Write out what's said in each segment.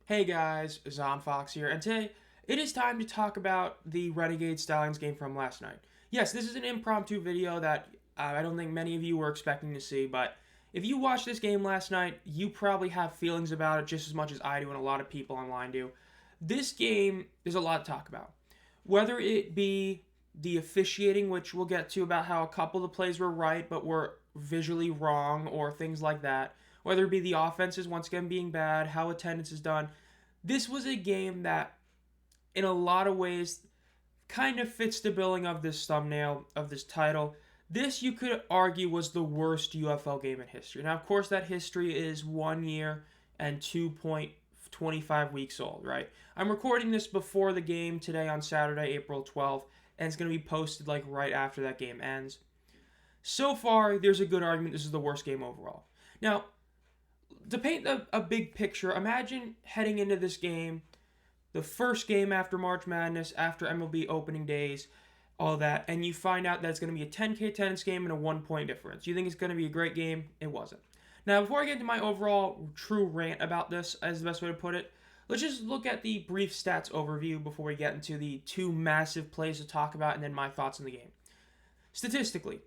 Hey guys, Zomfox here, and today it is time to talk about the Renegade Stallions game from last night. Yes, this is an impromptu video that I don't think many of you were expecting to see, but if you watched this game last night, you probably have feelings about it just as much as I do and a lot of people online do. This game, there's a lot to talk about. Whether it be the officiating, which we'll get to about how a couple of the plays were right but were visually wrong, or things like that. Whether it be the offenses once again being bad, how attendance is done. This was a game that, in a lot of ways, kind of fits the billing of this thumbnail, of this title. This, you could argue, was the worst UFL game in history. Now, of course, that history is 1 year and 2.25 weeks old, right? I'm recording this before the game today on Saturday, April 12th, and it's going to be posted like right after that game ends. So far, there's a good argument this is the worst game overall. Now, to paint a big picture, imagine heading into this game, the first game after March Madness, after MLB opening days, all that, and you find out that it's going to be a 10K attendance game and a 1 point difference. You think it's going to be a great game? It wasn't. Now, before I get into my overall true rant about this, as the best way to put it, let's just look at the brief stats overview before we get into the two massive plays to talk about and then my thoughts on the game. Statistically,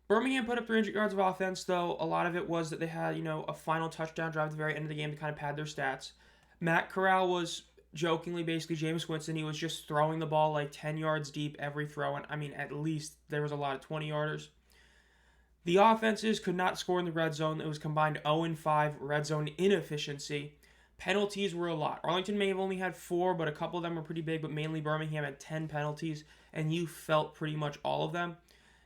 Birmingham put up 300 yards of offense, though a lot of it was that they had, a final touchdown drive at the very end of the game to kind of pad their stats. Matt Corral was jokingly basically Jameis Winston. He was just throwing the ball like 10 yards deep every throw, and I mean, at least there was a lot of 20-yarders. The offenses could not score in the red zone. It was combined 0-5 red zone inefficiency. Penalties were a lot. Arlington may have only had 4, but a couple of them were pretty big, but mainly Birmingham had 10 penalties, and you felt pretty much all of them.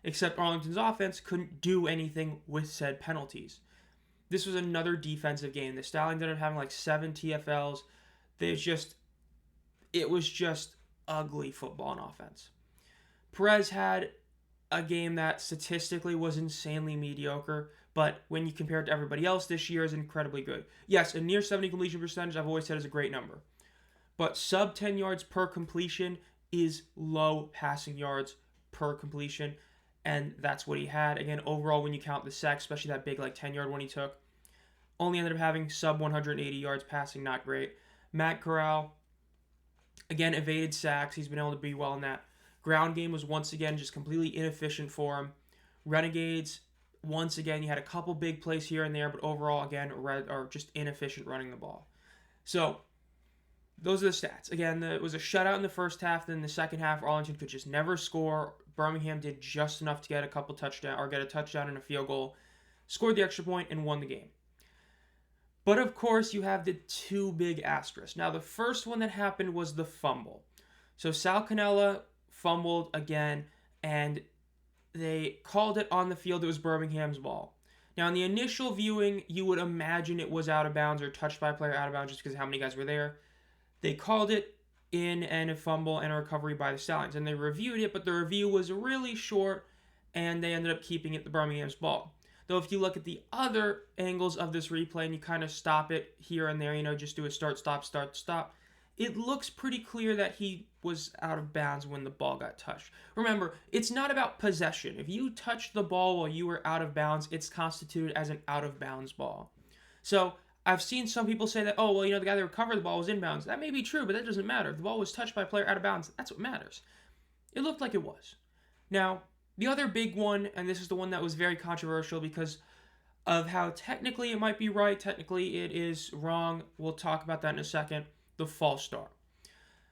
Except Arlington's offense couldn't do anything with said penalties. This was another defensive game. The Stallions ended up having like 7 TFLs. It was just ugly football and offense. Perez had a game that statistically was insanely mediocre, but when you compare it to everybody else this year, is incredibly good. Yes, a near 70 completion percentage, I've always said, is a great number. But sub 10 yards per completion is low passing yards per completion. And that's what he had. Again, overall, when you count the sacks, especially that big 10-yard one he took, only ended up having sub 180 yards passing, not great. Matt Corral, again, evaded sacks. He's been able to be well in that. Ground game was once again just completely inefficient for him. Renegades, once again, you had a couple big plays here and there, but overall, again, just inefficient running the ball. So, those are the stats. Again, it was a shutout in the first half. Then the second half, Arlington could just never score. Birmingham did just enough to get a touchdown and a field goal, scored the extra point, and won the game. But of course, you have the two big asterisks. Now, the first one that happened was the fumble. So Sal Cannella fumbled again, and they called it on the field. It was Birmingham's ball. Now, in the initial viewing, you would imagine it was out of bounds or touched by a player out of bounds just because of how many guys were there. They called it in and a fumble and a recovery by the Stallions. And they reviewed it, but the review was really short, and they ended up keeping it the Birmingham's ball. Though if you look at the other angles of this replay and you kind of stop it here and there, just do a start, stop, it looks pretty clear that he was out of bounds when the ball got touched. Remember, it's not about possession. If you touched the ball while you were out of bounds, it's constituted as an out of bounds ball. So I've seen some people say that, the guy that recovered the ball was inbounds. That may be true, but that doesn't matter. If the ball was touched by a player out of bounds, that's what matters. It looked like it was. Now, the other big one, and this is the one that was very controversial because of how technically it might be right, technically it is wrong. We'll talk about that in a second. The false start.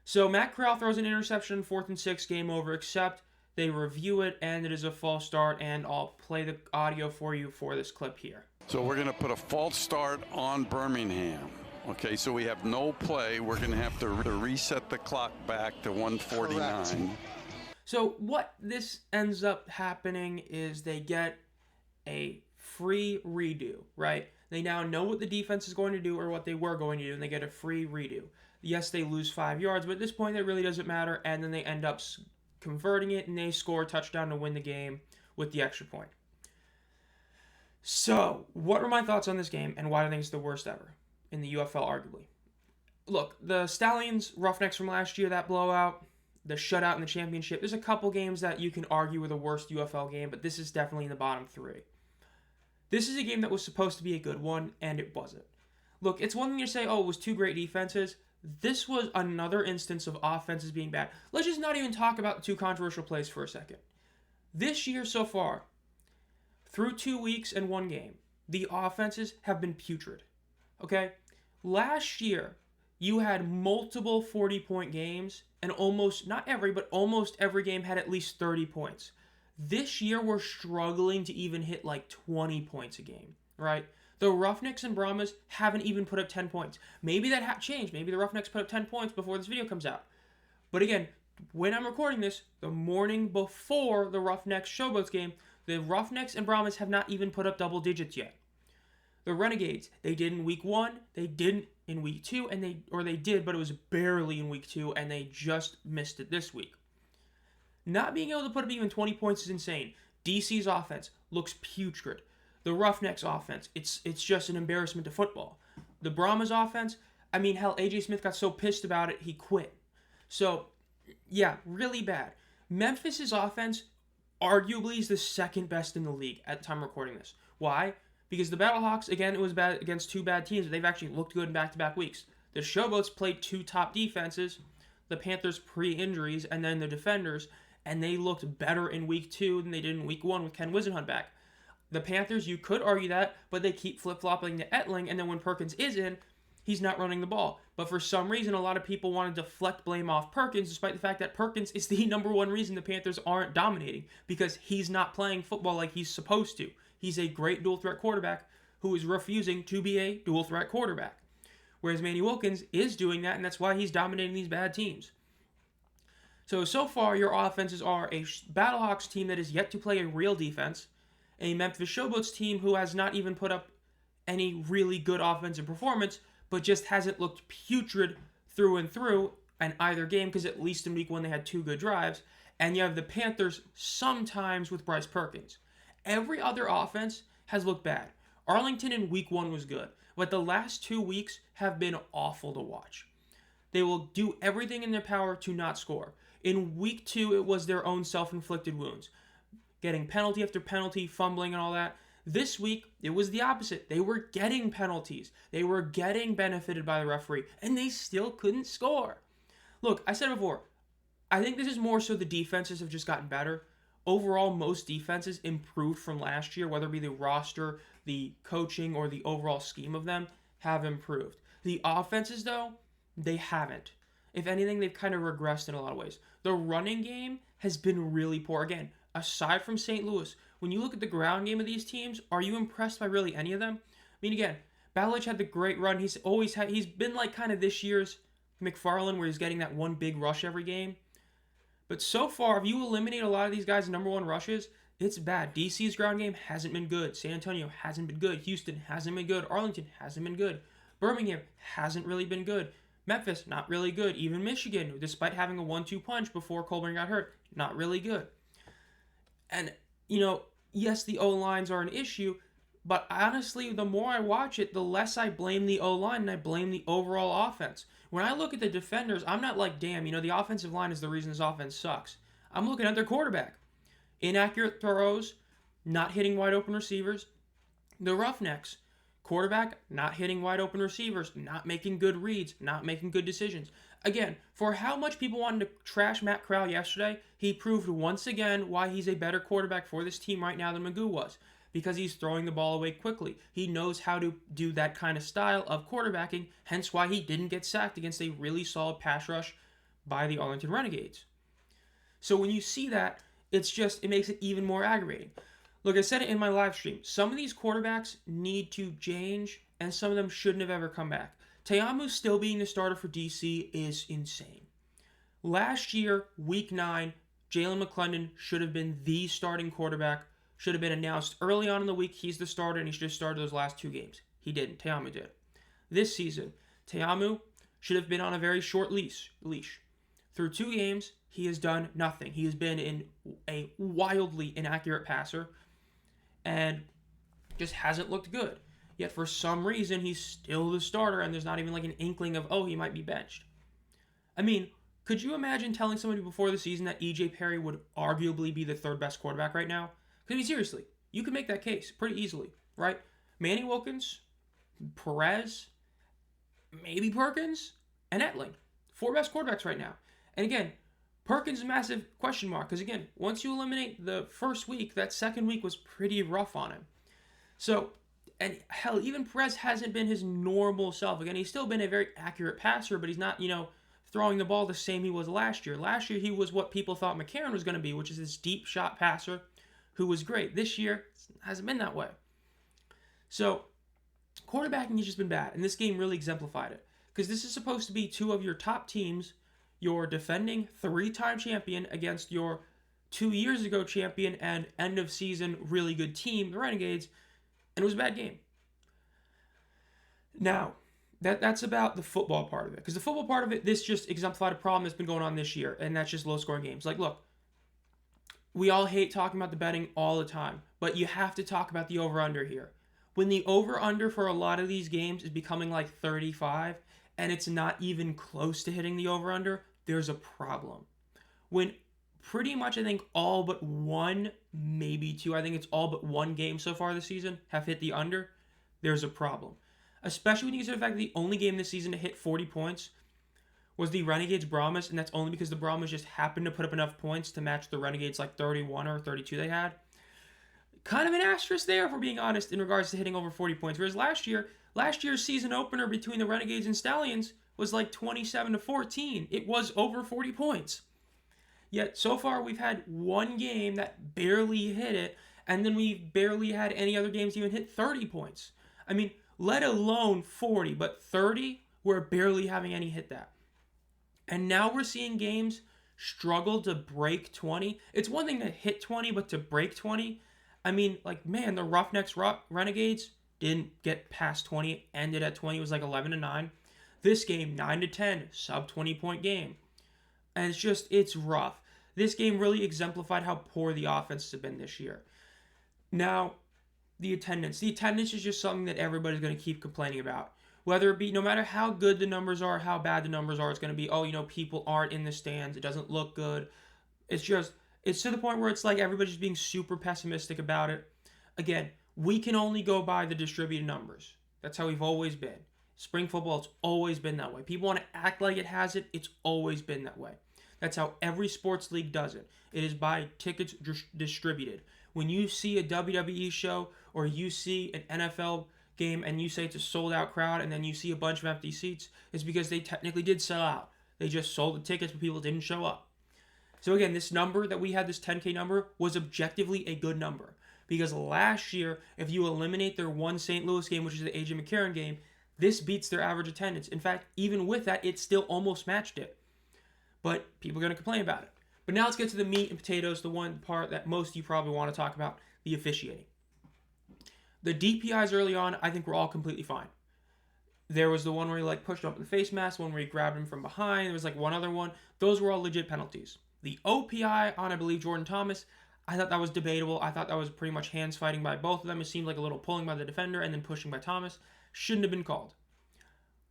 So Matt Corral throws an interception, 4th and 6, game over, except they review it, and it is a false start, and I'll play the audio for you for this clip here. So we're going to put a false start on Birmingham. Okay, so we have no play. We're going to have to reset the clock back to 149. Correct. So what this ends up happening is they get a free redo, right? They now know what the defense is going to do or what they were going to do, and they get a free redo. Yes, they lose 5 yards, but at this point, that really doesn't matter, and then they end up converting it, and they score a touchdown to win the game with the extra point. So, what are my thoughts on this game, and why do I think it's the worst ever in the UFL, arguably? Look, the Stallions, Roughnecks from last year, that blowout, the shutout in the championship, there's a couple games that you can argue were the worst UFL game, but this is definitely in the bottom 3. This is a game that was supposed to be a good one, and it wasn't. Look, it's one thing to say, oh, it was two great defenses. This was another instance of offenses being bad. Let's just not even talk about the two controversial plays for a second. This year so far, through 2 weeks and one game, the offenses have been putrid. Okay? Last year, you had multiple 40-point games, and not every, but almost every game had at least 30 points. This year, we're struggling to even hit like 20 points a game, right? The Roughnecks and Brahmas haven't even put up 10 points. Maybe that changed. Maybe the Roughnecks put up 10 points before this video comes out. But again, when I'm recording this, the morning before the Roughnecks Showboats game, the Roughnecks and Brahmas have not even put up double digits yet. The Renegades, they did in week 1, they didn't in week 2, they did, but it was barely in week 2, and they just missed it this week. Not being able to put up even 20 points is insane. DC's offense looks putrid. The Roughnecks offense, it's just an embarrassment to football. The Brahmas offense, I mean, hell, AJ Smith got so pissed about it, he quit. So, yeah, really bad. Memphis's offense arguably is the second best in the league at the time of recording this. Why? Because the Battlehawks, again, it was bad against two bad teams, but they've actually looked good in back-to-back weeks. The Showboats played two top defenses, the Panthers pre-injuries, and then the Defenders, and they looked better in week 2 than they did in week 1 with Ken Wisenhunt back. The Panthers, you could argue that, but they keep flip-flopping to Etling, and then when Perkins is in, he's not running the ball. But for some reason, a lot of people want to deflect blame off Perkins, despite the fact that Perkins is the number one reason the Panthers aren't dominating, because he's not playing football like he's supposed to. He's a great dual-threat quarterback who is refusing to be a dual-threat quarterback. Whereas Manny Wilkins is doing that, and that's why he's dominating these bad teams. So far, your offenses are a Battlehawks team that is yet to play a real defense, a Memphis Showboats team who has not even put up any really good offensive performance, but just hasn't looked putrid through and through in either game, because at least in week 1 they had 2 good drives, and you have the Panthers sometimes with Bryce Perkins. Every other offense has looked bad. Arlington in week 1 was good, but the last 2 weeks have been awful to watch. They will do everything in their power to not score. In week 2, it was their own self-inflicted wounds. Getting penalty after penalty, fumbling and all that. This week, it was the opposite. They were getting penalties. They were getting benefited by the referee, and they still couldn't score. Look, I said before, I think this is more so the defenses have just gotten better. Overall, most defenses improved from last year, whether it be the roster, the coaching, or the overall scheme of them, have improved. The offenses, though, they haven't. If anything, they've kind of regressed in a lot of ways. The running game has been really poor. Again, aside from St. Louis, when you look at the ground game of these teams, are you impressed by really any of them? I mean, again, Balich had the great run. He's been like kind of this year's McFarland, where he's getting that one big rush every game. But so far, if you eliminate a lot of these guys' number one rushes, it's bad. DC's ground game hasn't been good. San Antonio hasn't been good. Houston hasn't been good. Arlington hasn't been good. Birmingham hasn't really been good. Memphis, not really good. Even Michigan, despite having a 1-2 punch before Colburn got hurt, not really good. And, yes, the O-lines are an issue, but honestly, the more I watch it, the less I blame the O-line and I blame the overall offense. When I look at the defenders, I'm not like, damn, the offensive line is the reason this offense sucks. I'm looking at their quarterback. Inaccurate throws, not hitting wide open receivers. The Roughnecks, quarterback not hitting wide open receivers, not making good reads, not making good decisions. Again, for how much people wanted to trash Matt Corral yesterday, he proved once again why he's a better quarterback for this team right now than Magoo was. Because he's throwing the ball away quickly. He knows how to do that kind of style of quarterbacking, hence why he didn't get sacked against a really solid pass rush by the Arlington Renegades. So when you see that, it makes it even more aggravating. Look, I said it in my live stream. Some of these quarterbacks need to change, and some of them shouldn't have ever come back. Te'amu still being the starter for DC is insane. Last year, week 9, Jalen McClendon should have been the starting quarterback. Should have been announced early on in the week he's the starter, and he should have started those last 2 games. He didn't. Te'amu did. This season, Te'amu should have been on a very short leash. Through 2 games, he has done nothing. He has been a wildly inaccurate passer and just hasn't looked good. Yet for some reason, he's still the starter, and there's not even like an inkling of, he might be benched. I mean, could you imagine telling somebody before the season that E.J. Perry would arguably be the 3rd best quarterback right now? I mean, seriously, you can make that case pretty easily, right? Manny Wilkins, Perez, maybe Perkins, and Etling. 4 best quarterbacks right now. And again, Perkins is a massive question mark because, again, once you eliminate the first week, that second week was pretty rough on him. So, and hell, even Perez hasn't been his normal self. Again, he's still been a very accurate passer, but he's not, throwing the ball the same he was last year. Last year, he was what people thought McCarron was going to be, which is this deep shot passer who was great. This year, it hasn't been that way. So, quarterbacking has just been bad, and this game really exemplified it. Because this is supposed to be 2 of your top teams, your defending 3-time champion against your 2 years ago champion and end of season really good team, the Renegades, and it was a bad game. Now, that's about the football part of it. Because the football part of it, this just exemplified a problem that's been going on this year, and that's just low-scoring games. Like, look, we all hate talking about the betting all the time, but you have to talk about the over-under here. When the over-under for a lot of these games is becoming like 35, and it's not even close to hitting the over-under, there's a problem. When pretty much, I think, all but 1, maybe 2, I think it's all but 1 game so far this season have hit the under, there's a problem. Especially when you consider the fact that the only game this season to hit 40 points was the Renegades Brahmas, and that's only because the Brahmas just happened to put up enough points to match the Renegades like 31 or 32 they had. Kind of an asterisk there, if we're being honest, in regards to hitting over 40 points. Whereas last year's season opener between the Renegades and Stallions was like 27-14. It was over 40 points. Yet so far we've had 1 game that barely hit it, and then we've barely had any other games even hit 30 points. I mean, let alone 40, but 30, we're barely having any hit that. And now we're seeing games struggle to break 20. It's one thing to hit 20, but to break 20, I mean, like, man, the Roughnecks Renegades didn't get past 20, ended at 20, it was like 11-9. This game, 9-10, sub 20-point game. And it's rough. This game really exemplified how poor the offenses have been this year. Now, the attendance. The attendance is just something that everybody's going to keep complaining about. Whether it be, no matter how good the numbers are, how bad the numbers are, it's going to be, people aren't in the stands. It doesn't look good. It's to the point where it's like everybody's being super pessimistic about it. Again, we can only go by the distributed numbers. That's how we've always been. Spring football, it's always been that way. People want to act like it has it. It's always been that way. That's how every sports league does it. It is by tickets distributed. When you see a WWE show or you see an NFL game and you say it's a sold-out crowd and then you see a bunch of empty seats, it's because they technically did sell out. They just sold the tickets, but people didn't show up. So again, this number that we had, this 10K number, was objectively a good number. Because last year, if you eliminate their one St. Louis game, which is the AJ McCarron game, this beats their average attendance. In fact, even with that, it still almost matched it. But people are going to complain about it. But now let's get to the meat and potatoes, the one part that most of you probably want to talk about, the officiating. The DPIs early on, I think were all completely fine. There was the one where he pushed up the face mask, one where he grabbed him from behind. There was one other one. Those were all legit penalties. The OPI on, I believe, Jordan Thomas, I thought that was debatable. I thought that was pretty much hands fighting by both of them. It seemed like a little pulling by the defender and then pushing by Thomas. Shouldn't have been called.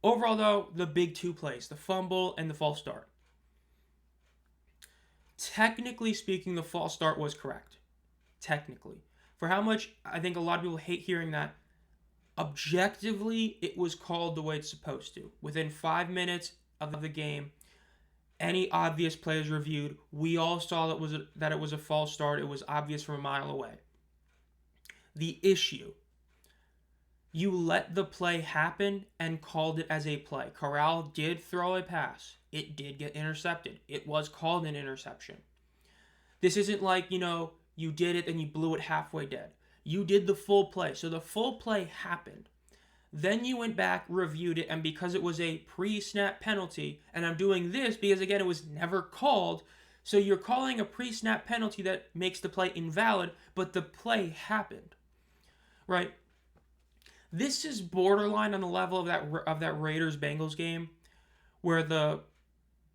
Overall, though, the big 2 plays, the fumble and the false start. Technically speaking, the false start was correct. Technically. For how much I think a lot of people hate hearing that, objectively, it was called the way it's supposed to. Within 5 minutes of the game, any obvious plays reviewed. We all saw that it was a false start. It was obvious from a mile away. The issue, you let the play happen and called it as a play. Corral did throw a pass. It did get intercepted. It was called an interception. This isn't like, you did it and you blew it halfway dead. You did the full play. So the full play happened. Then you went back, reviewed it, and because it was a pre-snap penalty, and I'm doing this because, again, it was never called, so you're calling a pre-snap penalty that makes the play invalid, but the play happened, right? This is borderline on the level of that Raiders-Bengals game where the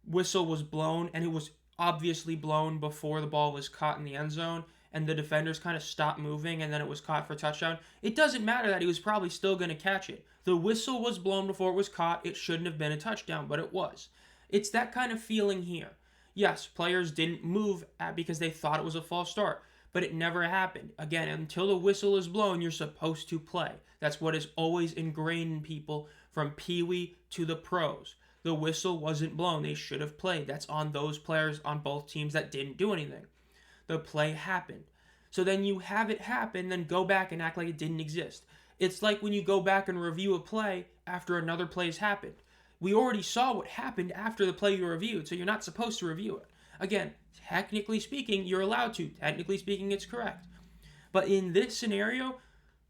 whistle was blown, and it was obviously blown before the ball was caught in the end zone, and the defenders kind of stopped moving, and then it was caught for a touchdown. It doesn't matter that he was probably still going to catch it. The whistle was blown before it was caught. It shouldn't have been a touchdown, but it was. It's that kind of feeling here. Yes, players didn't move because they thought it was a false start, but it never happened. Again, until the whistle is blown, you're supposed to play. That's what is always ingrained in people from Pee Wee to the pros. The whistle wasn't blown. They should have played. That's on those players on both teams that didn't do anything. The play happened. So then you have it happen, then go back and act like it didn't exist. It's like when you go back and review a play after another play's happened. We already saw what happened after the play you reviewed, so you're not supposed to review it. Again, technically speaking, you're allowed to. Technically speaking, it's correct. But in this scenario,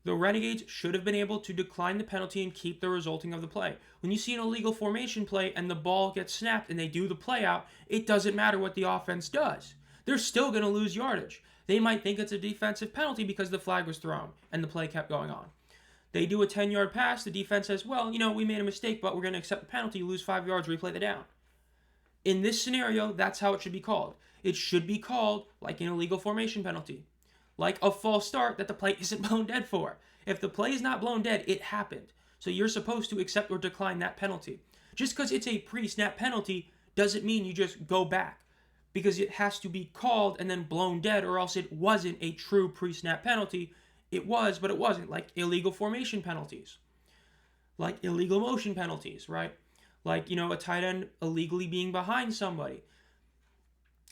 the Renegades should have been able to decline the penalty and keep the resulting of the play. When you see an illegal formation play and the ball gets snapped and they do the play out, it doesn't matter what the offense does. They're still going to lose yardage. They might think it's a defensive penalty because the flag was thrown and the play kept going on. They do a 10-yard pass, the defense says, well, we made a mistake, but we're going to accept the penalty, lose 5 yards, replay the down. In this scenario, that's how it should be called. It should be called like an illegal formation penalty. Like a false start that the play isn't blown dead for. If the play is not blown dead, it happened. So you're supposed to accept or decline that penalty. Just because it's a pre-snap penalty doesn't mean you just go back. Because it has to be called and then blown dead, or else it wasn't a true pre-snap penalty. It was, but it wasn't. Like illegal formation penalties. Like illegal motion penalties, right? Like, a tight end illegally being behind somebody.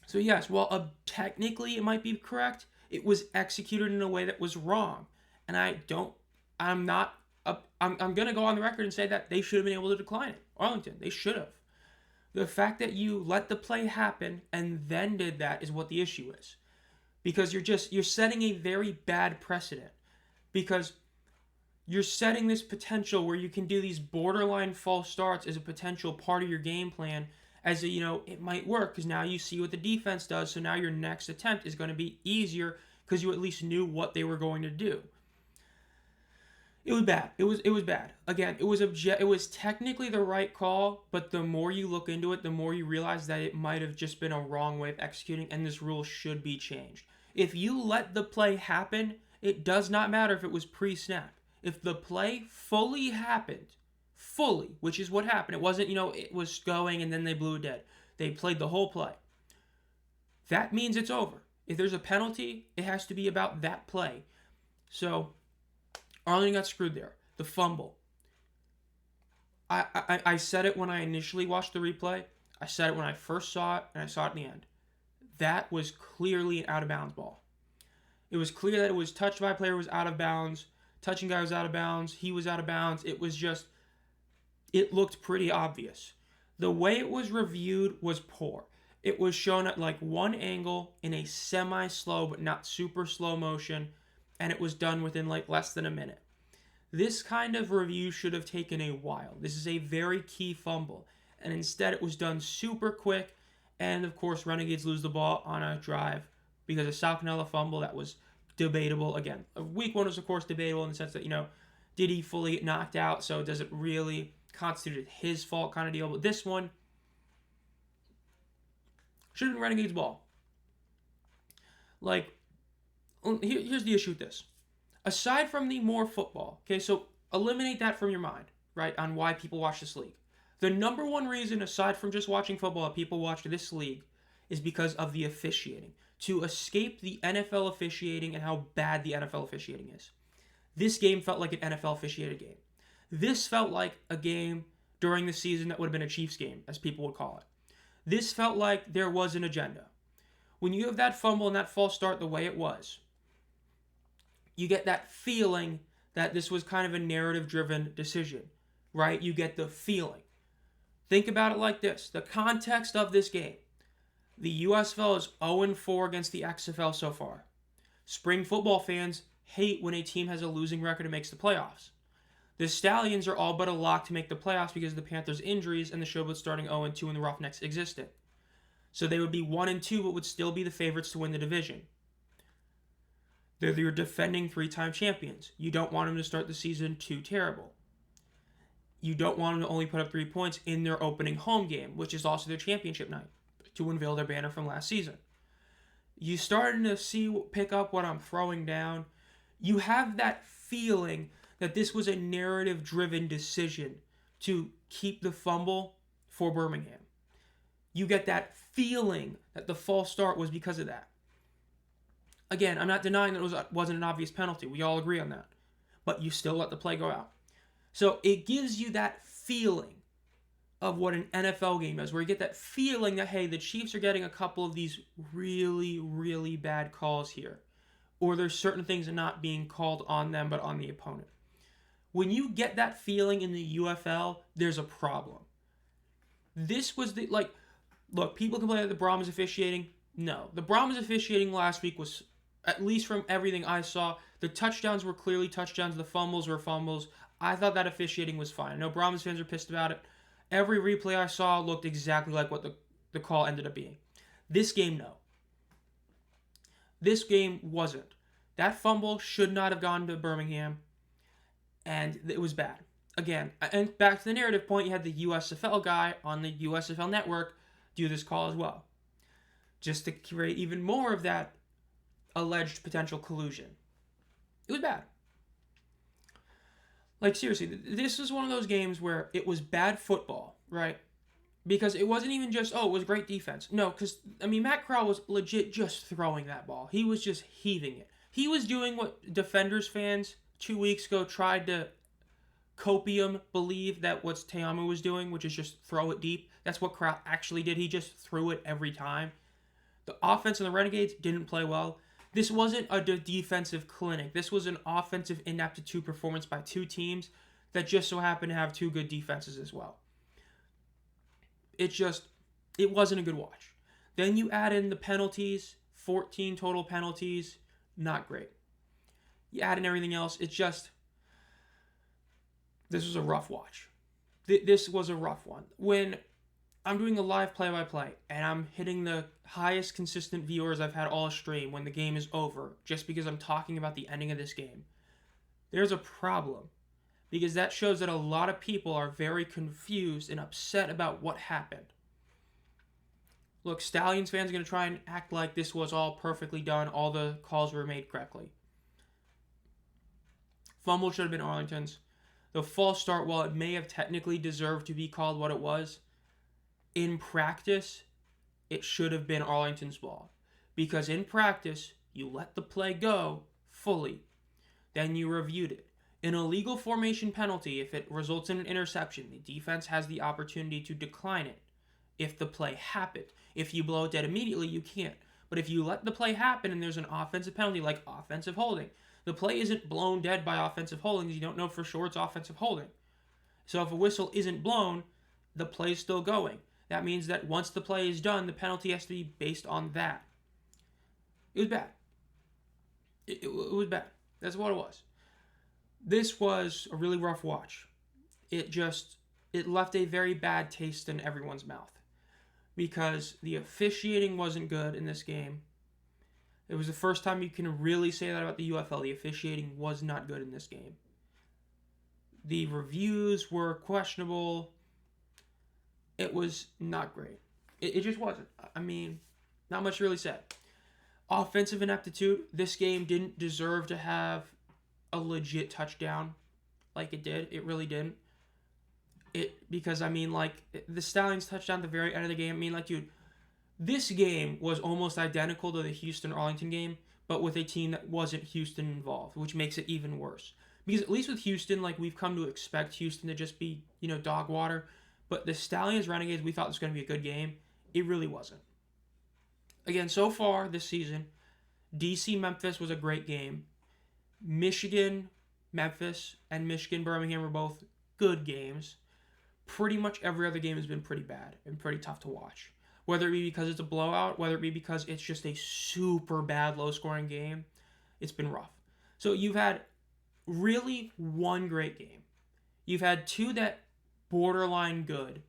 So yes, while technically it might be correct, it was executed in a way that was wrong. And I'm going to go on the record and say that they should have been able to decline it. Arlington, they should have. The fact that you let the play happen and then did that is what the issue is. Because you're setting a very bad precedent. Because you're setting this potential where you can do these borderline false starts as a potential part of your game plan, as it might work because now you see what the defense does, so now your next attempt is going to be easier because you at least knew what they were going to do. It was bad. It was bad. Again, it was technically the right call, but the more you look into it, the more you realize that it might have just been a wrong way of executing, and this rule should be changed. If you let the play happen, it does not matter if it was pre-snap. If the play fully happened, which is what happened, it wasn't, it was going and then they blew it dead. They played the whole play. That means it's over. If there's a penalty, it has to be about that play. So, Arlington got screwed there. The fumble. I said it when I initially watched the replay. I said it when I first saw it, and I saw it in the end. That was clearly an out-of-bounds ball. It was clear that it was touched by a player, was out of bounds. Touching guy was out of bounds. He was out of bounds. It looked pretty obvious. The way it was reviewed was poor. It was shown at like one angle in a semi-slow but not super slow motion, and it was done within like less than a minute. This kind of review should have taken a while. This is a very key fumble, and instead it was done super quick, and of course Renegades lose the ball on a drive because of Salcanella fumble that was debatable. Again, week one was of course debatable in the sense that, did he fully get knocked out, so does it really constitute his fault kind of deal, but this one should have been Renegades ball. Like, here's the issue with this. Aside from the more football, okay, so eliminate that from your mind, right, on why people watch this league. The number one reason, aside from just watching football, that people watch this league is because of the officiating. To escape the NFL officiating and how bad the NFL officiating is. This game felt like an NFL officiated game. This felt like a game during the season that would have been a Chiefs game, as people would call it. This felt like there was an agenda. When you have that fumble and that false start the way it was, you get that feeling that this was kind of a narrative-driven decision, right? You get the feeling. Think about it like this. The context of this game. The USFL is 0-4 against the XFL so far. Spring football fans hate when a team has a losing record and makes the playoffs. The Stallions are all but a lock to make the playoffs because of the Panthers' injuries and the Showboats starting 0-2 when the Roughnecks existed. So they would be 1-2 but would still be the favorites to win the division. They're your defending 3-time champions. You don't want them to start the season too terrible. You don't want them to only put up 3 points in their opening home game, which is also their championship night, to unveil their banner from last season. You starting to pick up what I'm throwing down. You have that feeling that this was a narrative-driven decision to keep the fumble for Birmingham. You get that feeling that the false start was because of that. Again, I'm not denying that it wasn't an obvious penalty. We all agree on that. But you still let the play go out. So it gives you that feeling of what an NFL game is, where you get that feeling that, hey, the Chiefs are getting a couple of these really, really bad calls here. Or there's certain things that are not being called on them, but on the opponent. When you get that feeling in the UFL, there's a problem. This was the, like, look, people complain that the Brahms officiating. No. The Brahms officiating last week was, at least from everything I saw, the touchdowns were clearly touchdowns, the fumbles were fumbles. I thought that officiating was fine. I know Brahms fans are pissed about it. Every replay I saw looked exactly like what the call ended up being. This game, no. This game wasn't. That fumble should not have gone to Birmingham, and it was bad. Again, and back to the narrative point, you had the USFL guy on the USFL network do this call as well, just to create even more of that alleged potential collusion. It was bad. Like, seriously, this is one of those games where it was bad football, right? Because it wasn't even just, oh, it was great defense. No, because, I mean, Matt Corral was legit just throwing that ball. He was just heaving it. He was doing what Defenders fans 2 weeks ago tried to copium believe that what Teamu was doing, which is just throw it deep. That's what Corral actually did. He just threw it every time. The offense and the Renegades didn't play well. This wasn't a defensive clinic. This was an offensive ineptitude performance by two teams that just so happened to have two good defenses as well. It wasn't a good watch. Then you add in the penalties, 14 total penalties, not great. You add in everything else, this was a rough watch. This was a rough one. When I'm doing a live play-by-play, and I'm hitting the highest consistent viewers I've had all stream when the game is over, just because I'm talking about the ending of this game, there's a problem. Because that shows that a lot of people are very confused and upset about what happened. Look, Stallions fans are going to try and act like this was all perfectly done, all the calls were made correctly. Fumble should have been Arlington's. The false start, while it may have technically deserved to be called what it was, in practice, it should have been Arlington's ball. Because in practice, you let the play go fully. Then you reviewed it. An illegal formation penalty, if it results in an interception, the defense has the opportunity to decline it if the play happened. If you blow it dead immediately, you can't. But if you let the play happen and there's an offensive penalty like offensive holding, the play isn't blown dead by offensive holding. You don't know for sure it's offensive holding. So if a whistle isn't blown, the play's still going. That means that once the play is done, the penalty has to be based on that. It was bad. It was bad. That's what it was. This was a really rough watch. It left a very bad taste in everyone's mouth. Because the officiating wasn't good in this game. It was the first time you can really say that about the UFL. The officiating was not good in this game. The reviews were questionable. It was not great. It just wasn't. I mean, not much really said. Offensive ineptitude. This game didn't deserve to have a legit touchdown like it did. It really didn't. Because, I mean, like, the Stallions touchdown at the very end of the game. I mean, like, dude, this game was almost identical to the Houston-Arlington game, but with a team that wasn't Houston involved, which makes it even worse. Because at least with Houston, like, we've come to expect Houston to just be, dog water. But the Stallions Renegades, we thought it was going to be a good game. It really wasn't. Again, so far this season, DC Memphis was a great game. Michigan Memphis and Michigan Birmingham were both good games. Pretty much every other game has been pretty bad and pretty tough to watch. Whether it be because it's a blowout, whether it be because it's just a super bad low-scoring game, it's been rough. So you've had really one great game. You've had two that borderline good,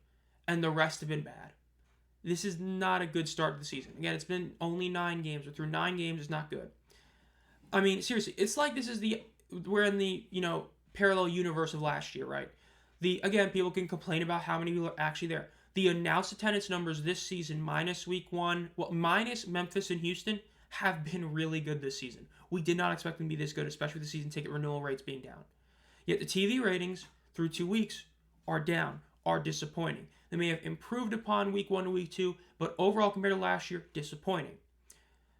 and the rest have been bad. This is not a good start to the season. Again, it's been only 9 games, but through 9 games, it's not good. I mean, seriously, it's like we're in the, parallel universe of last year, right? Again, people can complain about how many people are actually there. The announced attendance numbers this season, minus week 1, minus Memphis and Houston, have been really good this season. We did not expect them to be this good, especially with the season ticket renewal rates being down. Yet the TV ratings through 2 weeks are down, are disappointing. They may have improved upon week 1 to week 2, but overall compared to last year, disappointing.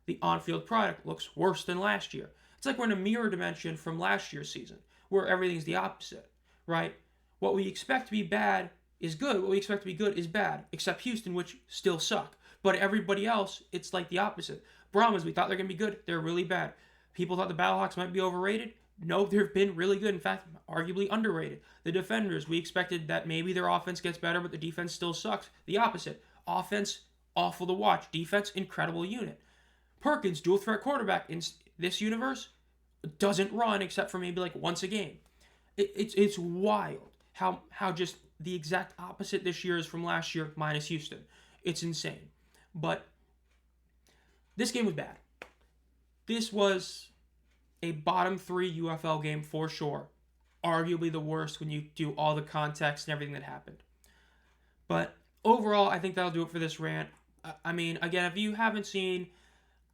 The on-field product looks worse than last year. It's like we're in a mirror dimension from last year's season, where everything's the opposite, right? What we expect to be bad is good. What we expect to be good is bad, except Houston, which still suck. But everybody else, it's like the opposite. Brahmas, we thought they're going to be good. They're really bad. People thought the Battlehawks might be overrated. No, they've been really good. In fact, arguably underrated. The Defenders, we expected that maybe their offense gets better, but the defense still sucks. The opposite. Offense, awful to watch. Defense, incredible unit. Perkins, dual threat quarterback in this universe, doesn't run except for maybe like once a game. It's wild how just the exact opposite this year is from last year minus Houston. It's insane. But this game was bad. This was a bottom 3 UFL game for sure. Arguably the worst when you do all the context and everything that happened. But overall, I think that'll do it for this rant. I mean, again, if you haven't seen,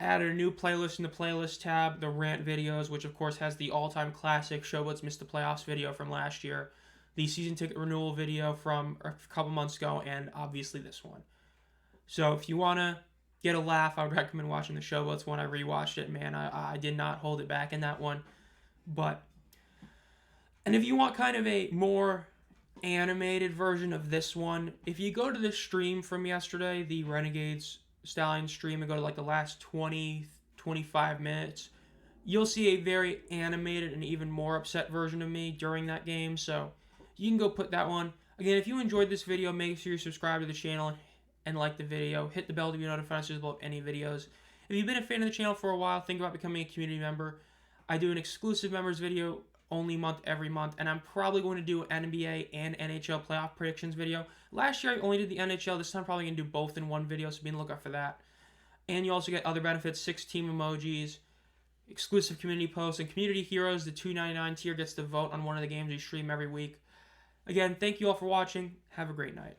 I added a new playlist in the playlist tab, the rant videos, which of course has the all-time classic Showboats Missed the Playoffs video from last year, the season ticket renewal video from a couple months ago, and obviously this one. So if you want to get a laugh, I would recommend watching the Showboats one. I rewatched it, man. I did not hold it back in that one. And if you want kind of a more animated version of this one, if you go to the stream from yesterday, the Renegades Stallions stream, and go to like the last 20-25 minutes, you'll see a very animated and even more upset version of me during that game. So you can go put that one. Again, if you enjoyed this video, make sure you subscribe to the channel and like the video. Hit the bell to be notified as well of any videos. If you've been a fan of the channel for a while, think about becoming a community member. I do an exclusive members video only every month, and I'm probably going to do an NBA and NHL playoff predictions video. Last year I only did the NHL. This time I'm probably going to do both in one video, so be on the lookout for that. And you also get other benefits, 6 team emojis, exclusive community posts, and community heroes. The $2.99 tier gets to vote on one of the games we stream every week. Again, thank you all for watching. Have a great night.